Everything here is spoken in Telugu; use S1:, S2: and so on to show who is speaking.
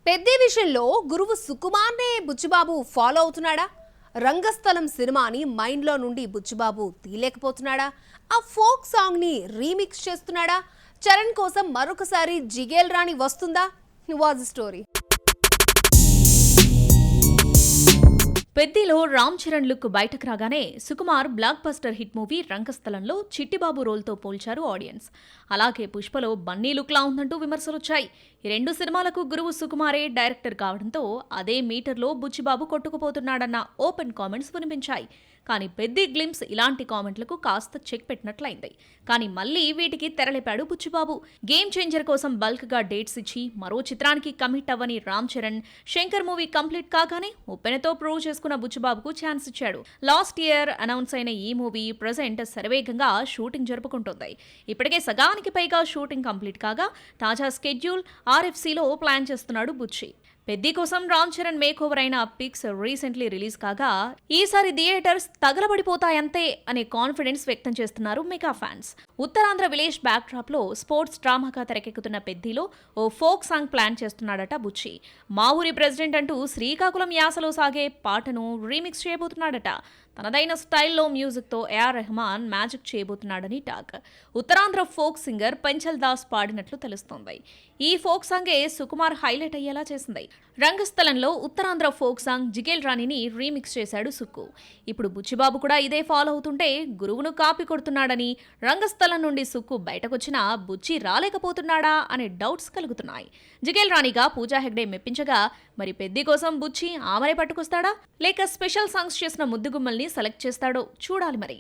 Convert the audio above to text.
S1: పెద్ద విషయంలో గురువు సుకుమార్నే బుచ్చిబాబు ఫాలో అవుతున్నాడా? రంగస్థలం సినిమాని మైండ్లో నుండి బుచ్చిబాబు తీయలేకపోతున్నాడా? ఆ ఫోక్ సాంగ్ని రీమిక్స్ చేస్తున్నాడా? చరణ్ కోసం మరొకసారి జిగేల్ రాణి వస్తుందా? వాజ్ స్టోరీ.
S2: పెద్దిలో రామ్ చరణ్ లుక్ బయటకు రాగానే Sukumar blockbuster hit movie రంగస్థలంలో చిట్టిబాబు రోల్తో పోల్చారు ఆడియన్స్. అలాగే పుష్పలో బన్నీ లుక్లా ఉందంటూ విమర్శలొచ్చాయి. ఈ రెండు సినిమాలకు గురువు సుకుమారే డైరెక్టర్ కావడంతో అదే మీటర్లో బుచ్చిబాబు కొట్టుకుపోతున్నాడన్న ఓపెన్ కామెంట్స్ వినిపించాయి. కానీ పెద్ది గ్లిమ్స్ ఇలాంటి కామెంట్లకు కాస్త చెక్ పెట్టినట్లయింది. కానీ మళ్లీ వీటికి తెరలేపాడు బుచ్చిబాబు. గేమ్ చేంజర్ కోసం బల్క్ గా డేట్స్ ఇచ్చి మరో చిత్రానికి కమిట్ అవ్వని రామ్ చరణ్ శంకర్ మూవీ కంప్లీట్ కాగానే ఉప్పెనతో ప్రూవ్ చేసుకున్న బుచ్చిబాబుకు ఛాన్స్ ఇచ్చాడు. లాస్ట్ ఇయర్ అనౌన్స్ అయిన ఈ మూవీ ప్రెజెంట్ శరవేగంగా షూటింగ్ జరుపుకుంటోంది. ఇప్పటికే సగానికి పైగా షూటింగ్ కంప్లీట్ కాగా తాజా స్కెడ్యూల్ RFCలో ప్లాన్ చేస్తున్నాడు బుచ్చి. పెద్ది కోసం రామ్ చరణ్ మేక్ ఓవర్ అయిన పిక్స్ రీసెంట్లీ రిలీజ్ కాగా ఈసారి థియేటర్స్ తగలబడిపోతాయంతే అనే కాన్ఫిడెన్స్ వ్యక్తం చేస్తున్నారు mega fans. Uttarandhra village back drop లో స్పోర్ట్స్ డ్రామాగా తెరకెక్కుతున్న పెద్దిలో ఓ ఫోక్ సాంగ్ ప్లాన్ చేస్తున్నాడట బుచ్చి. మా ఊరి ప్రెసిడెంట్ అంటూ శ్రీకాకుళం యాసలో సాగే పాటను రీమిక్స్ చేయబోతున్నాడట. తనదైన స్టైల్లో మ్యూజిక్తో AR రెహమాన్ మ్యాజిక్ చేయబోతున్నాడని talk. Uttarandhra folk singer Penchal Das పాడినట్లు తెలుస్తోంది. ఈ ఫోక్ సాంగే సుకుమార్ హైలైట్ అయ్యేలా చేసింది. రంగస్థలంలో ఉత్తరాంధ్ర ఫోక్ సాంగ్ జిగేల్ రాణిని రీమిక్స్ చేశాడు సుక్కు. ఇప్పుడు బుచ్చిబాబు కూడా ఇదే ఫాలో అవుతుంటే గురువును కాపీ కొడుతున్నాడని, రంగస్థలం నుండి సుక్కు బయటకొచ్చినా బుచ్చి రాలేకపోతున్నాడా అనే డౌట్స్ కలుగుతున్నాయి. జిగేల్ రాణిగా పూజా హెగ్డే మెప్పించగా మరి పెద్ది కోసం బుచ్చి ఆమెనే పట్టుకొస్తాడా, లేక స్పెషల్ సాంగ్స్ చేసిన ముద్దుగుమ్మల్ని సెలెక్ట్ చేస్తాడో చూడాలి మరి.